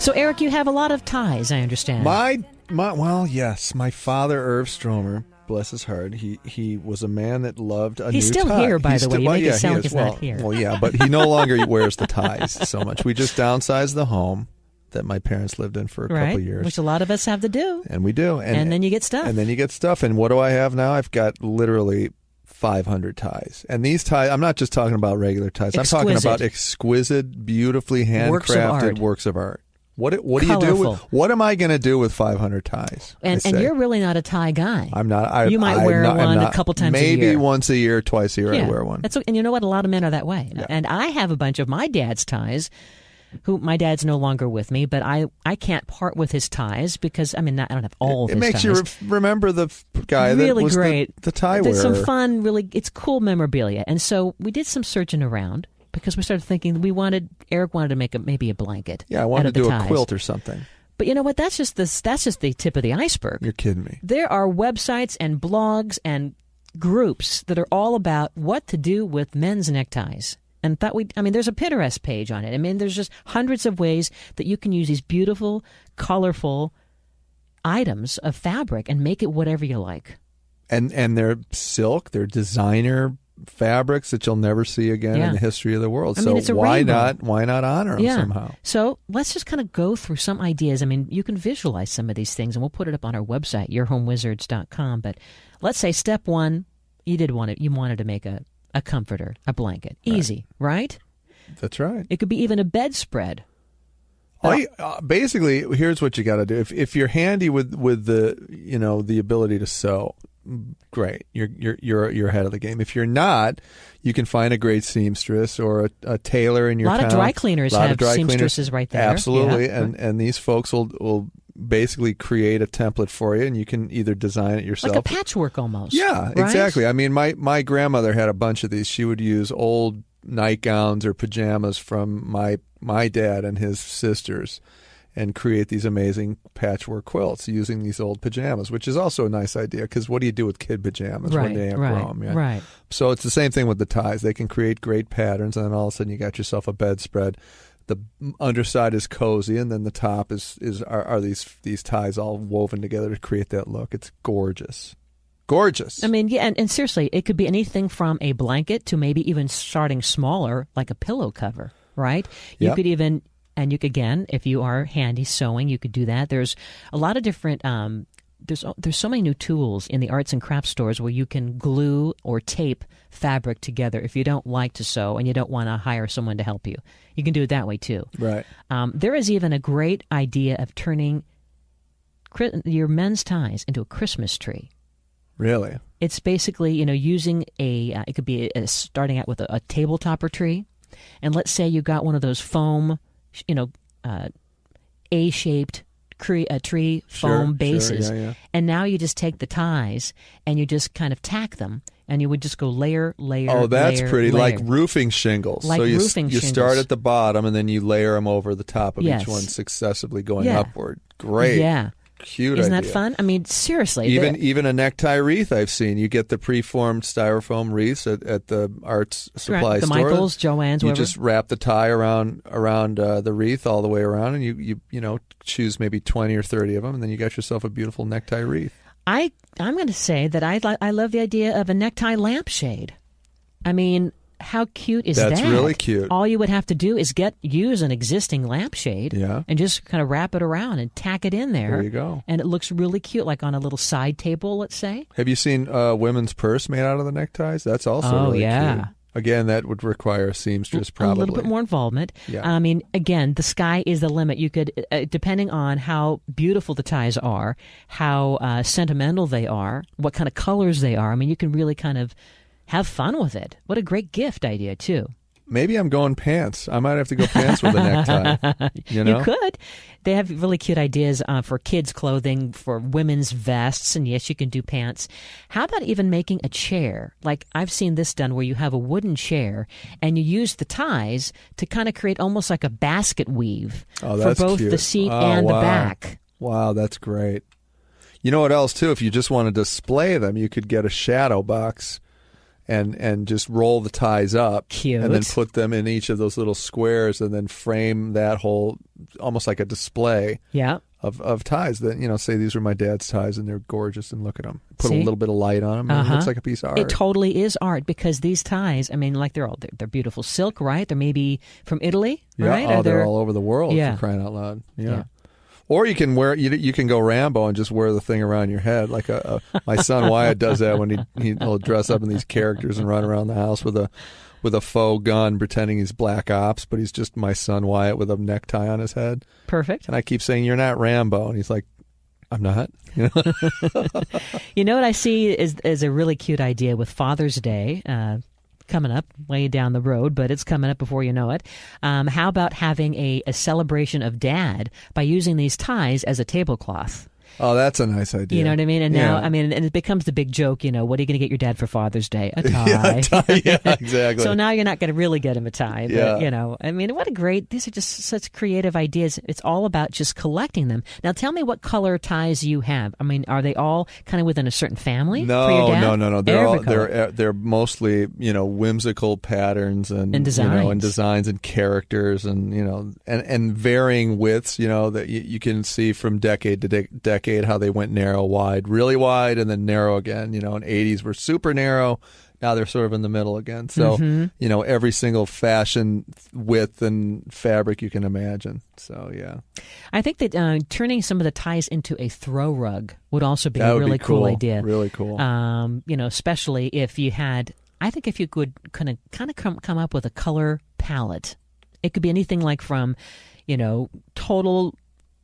So, Eric, you have a lot of ties, I understand. Well, yes. My father, Irv Stromer, bless his heart, he was a man that loved a new tie. He's still here, by the way. You make it sound like he's not here. Well, yeah, but he no longer wears the ties so much. We just downsized the home that my parents lived in for a couple of years. Which a lot of us have to do. And we do. And then you get stuff. And then you get stuff. And what do I have now? I've got literally 500 ties. And these ties, I'm not just talking about regular ties. Exquisite. I'm talking about exquisite, beautifully handcrafted works of art. What do you do with? What am I going to do with 500 ties? And you're really not a tie guy. I'm not. You might wear one a couple times a year. Maybe once a year, twice a year I wear one. And you know what? A lot of men are that way. Yeah. And I have a bunch of my dad's ties. My dad's no longer with me, but I can't part with his ties because, I don't have all of his ties. It makes you remember the guy really that was great. The tie wearer. It's some fun, it's cool memorabilia. And so we did some searching around because we started thinking Eric wanted to make maybe a blanket. Yeah, I wanted to do ties. A quilt or something. But you know what? That's just the tip of the iceberg. You're kidding me. There are websites and blogs and groups that are all about what to do with men's neckties. And there's a Pinterest page on it. There's just hundreds of ways that you can use these beautiful, colorful items of fabric and make it whatever you like. And they're silk, they're designer fabrics that you'll never see again in the history of the world. It's a why rainbow. not honor them somehow? So let's just kind of go through some ideas. You can visualize some of these things, and we'll put it up on our website, yourhomewizards.com. But let's say step one, you wanted to make a comforter, a blanket. Easy, right? That's right. It could be even a bedspread. Basically, here's what you got to do. If you're handy with the ability to sew, great. You're ahead of the game. If you're not, you can find a great seamstress or a tailor in your town. A lot of dry cleaners have seamstresses right there. Absolutely, yeah. and these folks will basically create a template for you, and you can either design it yourself. Like a patchwork almost. Yeah, right? exactly. My grandmother had a bunch of these. She would use old nightgowns or pajamas from my dad and his sisters and create these amazing patchwork quilts using these old pajamas, which is also a nice idea because what do you do with kid pajamas when they grow them? Yeah? Right. So it's the same thing with the ties. They can create great patterns, and then all of a sudden you got yourself a bedspread. The underside is cozy, and then the top are these ties all woven together to create that look. It's gorgeous. Gorgeous. And seriously, it could be anything from a blanket to maybe even starting smaller, like a pillow cover, right? You could even, again, if you are handy sewing, you could do that. There's a lot of different, there's so many new tools in the arts and crafts stores where you can glue or tape fabric together if you don't like to sew and you don't want to hire someone to help you. You can do it that way too. Right. There is even a great idea of turning your men's ties into a Christmas tree. Really? It's basically, using it could be starting out with a table topper tree. And let's say you got one of those foam, A-shaped tree foam bases. Yeah. And now you just take the ties and you just kind of tack them. And you would just go layer. Oh, that's pretty. Layer. Like roofing shingles. So you start at the bottom and then you layer them over the top of each one successily going upward. Great. Yeah. Cute Isn't idea. that fun? Seriously. Even a necktie wreath I've seen. You get the preformed styrofoam wreaths at the arts supply store. The Michaels, Joann's, whatever. You just wrap the tie around the wreath all the way around, and you choose maybe 20 or 30 of them, and then you got yourself a beautiful necktie wreath. I'm going to say that I love the idea of a necktie lampshade. How cute is that? That's really cute. All you would have to do is use an existing lampshade and just kind of wrap it around and tack it in there. There you go. And it looks really cute, like on a little side table, let's say. Have you seen a women's purse made out of the neckties? That's also really cute. Again, that would require a seamstress probably. A little bit more involvement. Yeah. Again, the sky is the limit. You could, depending on how beautiful the ties are, how sentimental they are, what kind of colors they are, you can really kind of have fun with it. What a great gift idea, too. Maybe I'm going pants. I might have to go pants with a necktie. You could. They have really cute ideas for kids' clothing, for women's vests, and yes, you can do pants. How about even making a chair? Like I've seen this done where you have a wooden chair and you use the ties to kind of create almost like a basket weave for both cute. The seat and the back. Wow, that's great. You know what else, too? If you just want to display them, you could get a shadow box and just roll the ties up. Cute. And then put them in each of those little squares and then frame that whole, almost like a display Yeah. of ties that, say these are my dad's ties and they're gorgeous and look at them. Put See? a little bit of light on them and it looks like a piece of art. It totally is art because these ties, I mean, like they're beautiful silk, right? They're maybe from Italy, Yeah. right? Oh, they're all over the world Yeah. for crying out loud. Yeah. Yeah. Or you can you can go Rambo and just wear the thing around your head. Like my son Wyatt does that when he'll dress up in these characters and run around the house with a faux gun pretending he's Black Ops, but he's just my son Wyatt with a necktie on his head. Perfect. And I keep saying, "You're not Rambo." And he's like, "I'm not." You know what I see is a really cute idea with Father's Day coming up way down the road, but it's coming up before you know it. How about having a celebration of Dad by using these ties as a tablecloth? Oh, that's a nice idea. You know what I mean? And now, Yeah. I mean, and it becomes the big joke, what are you going to get your dad for Father's Day? A tie. Yeah, a tie. Yeah, exactly. So now you're not going to really get him a tie. But, Yeah. I mean, these are just such creative ideas. It's all about just collecting them. Now, tell me what color ties you have. I mean, are they all kind of within a certain family for your dad? No. They're mostly, whimsical patterns and designs. and designs and characters and, and varying widths, that you can see from decade to decade how they went narrow, wide, really wide, and then narrow again. In 80s were super narrow. Now they're sort of in the middle again. So, every single fashion, width, and fabric you can imagine. So, yeah. I think that turning some of the ties into a throw rug would also be That a would really be cool. cool idea. Really cool. Especially if you had, I think if you could kind of come up with a color palette. It could be anything like from, total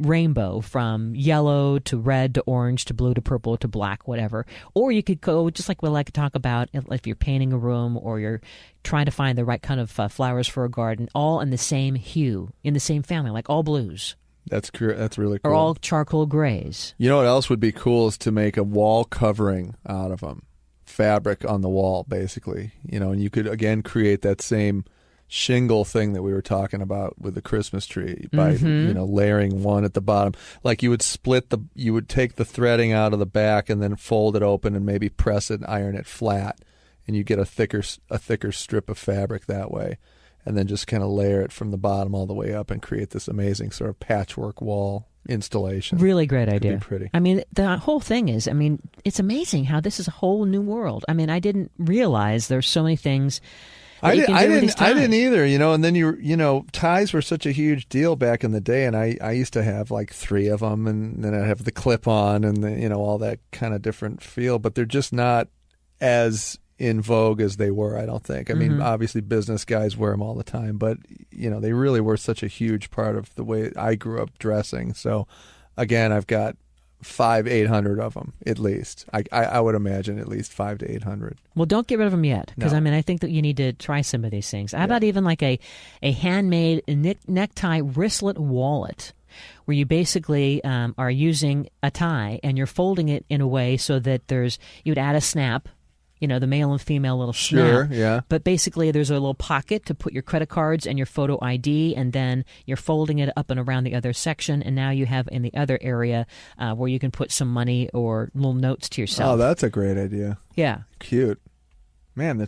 rainbow, from yellow to red to orange to blue to purple to black, whatever. Or you could go, just like we like to talk about, if you're painting a room or you're trying to find the right kind of flowers for a garden, all in the same hue, in the same family, like all blues. That's really cool. Or all charcoal grays. You know what else would be cool is to make a wall covering out of them. Fabric on the wall, basically. And you could, again, create that same shingle thing that we were talking about with the Christmas tree by layering one at the bottom. Like you would take the threading out of the back and then fold it open and maybe press it and iron it flat, and you get a thicker strip of fabric that way, and then just kind of layer it from the bottom all the way up and create this amazing sort of patchwork wall installation. Really great idea. Could be pretty. I mean, the whole thing is, it's amazing how this is a whole new world. I mean, I didn't realize there's so many things. I didn't either, and then ties were such a huge deal back in the day, and I used to have like 3 of them, and then I'd have the clip-on and all that kind of different feel, but they're just not as in vogue as they were, I don't think. I mean, obviously business guys wear them all the time, but they really were such a huge part of the way I grew up dressing. So again, I've got 500-800 of them at least. I would imagine at least 500 to 800. Well, don't get rid of them yet, because No. I think that you need to try some of these things. How about even like a handmade necktie wristlet wallet, where you basically are using a tie and you're folding it in a way so that you would add a snap. The male and female little snap. Sure, yeah. But basically, there's a little pocket to put your credit cards and your photo ID, and then you're folding it up and around the other section, and now you have in the other area where you can put some money or little notes to yourself. Oh, that's a great idea. Yeah. Cute. Man,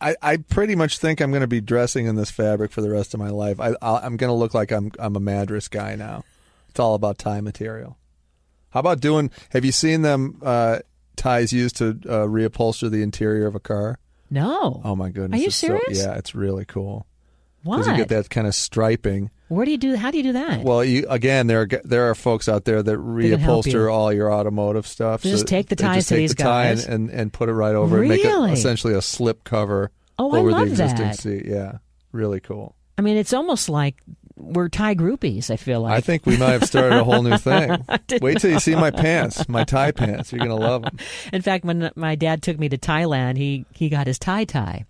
I pretty much think I'm going to be dressing in this fabric for the rest of my life. I'm going to look like I'm a Madras guy now. It's all about tie material. How about have you seen them ties used to reupholster the interior of a car? No. Oh my goodness. Are you serious? Yeah, it's really cool. What? Because you get that kind of striping. How do you do that? Well, there are folks out there that reupholster all your automotive stuff. Just take the ties to these guys and put it right over it. Make it essentially a slip cover over the existing seat. Yeah, really cool. I mean, it's almost like we're tie groupies, I feel like. I think we might have started a whole new thing. Wait till you see my pants, my tie pants. You're going to love them. In fact, when my dad took me to Thailand, he got his tie.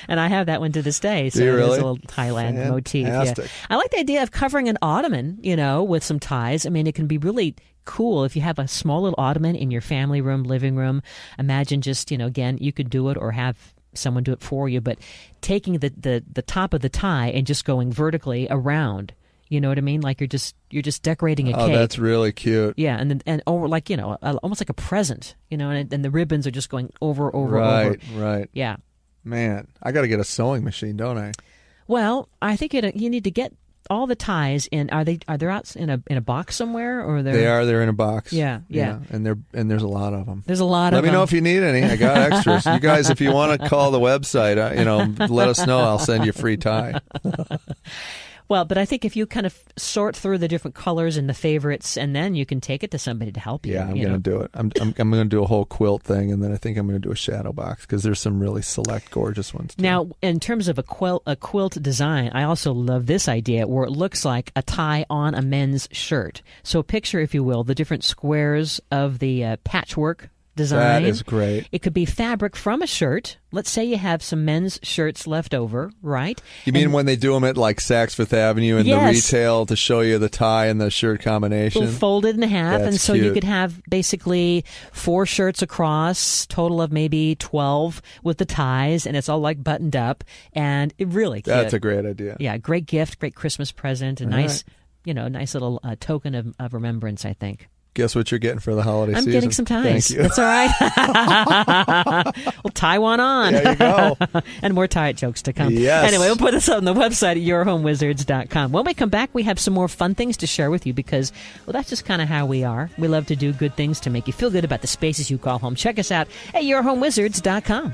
And I have that one to this day. So really? There's a little Thailand motif. Yeah. I like the idea of covering an ottoman, with some ties. I mean, it can be really cool if you have a small little ottoman in your family room, living room. Imagine just, again, you could do it or have someone do it for you, but taking the top of the tie and just going vertically around, You know what I mean? Like you're just decorating a Oh, cake. that's really cute. Yeah, and over like almost like a present, and the ribbons are just going over. Right. Yeah. Man, I got to get a sewing machine, don't I? Well, I think you need to get all the ties in. Are they out in a box somewhere, or They're in a box. Yeah. And there's a lot of them. There's a lot of them. Let me know if you need any. I got extras. You guys, if you want to call the website, let us know. I'll send you a free tie. Well, but I think if you kind of sort through the different colors and the favorites, and then you can take it to somebody to help you. Yeah, I'm going to do it. I'm going to do a whole quilt thing, and then I think I'm going to do a shadow box because there's some really select, gorgeous ones too. Now, in terms of a quilt design, I also love this idea where it looks like a tie on a men's shirt. So picture, if you will, the different squares of the patchwork design. That is great. It could be fabric from a shirt. Let's say you have some men's shirts left over, right? You mean when they do them at like Saks Fifth Avenue in the retail to show you the tie and the shirt combination? Folded in half, That's and so cute. you could have basically 4 shirts across, total of maybe 12 with the ties, and it's all like buttoned up, and it really cute. That's a great idea. Yeah, great gift, great Christmas present, a All nice, right. Nice little token of remembrance, I think. Guess what you're getting for the holiday season? I'm getting some ties. Thank you. That's all right. We'll tie one on. There you go. And more tie-it jokes to come. Yes. Anyway, we'll put this on the website at yourhomewizards.com. When we come back, we have some more fun things to share with you because, well, that's just kind of how we are. We love to do good things to make you feel good about the spaces you call home. Check us out at yourhomewizards.com.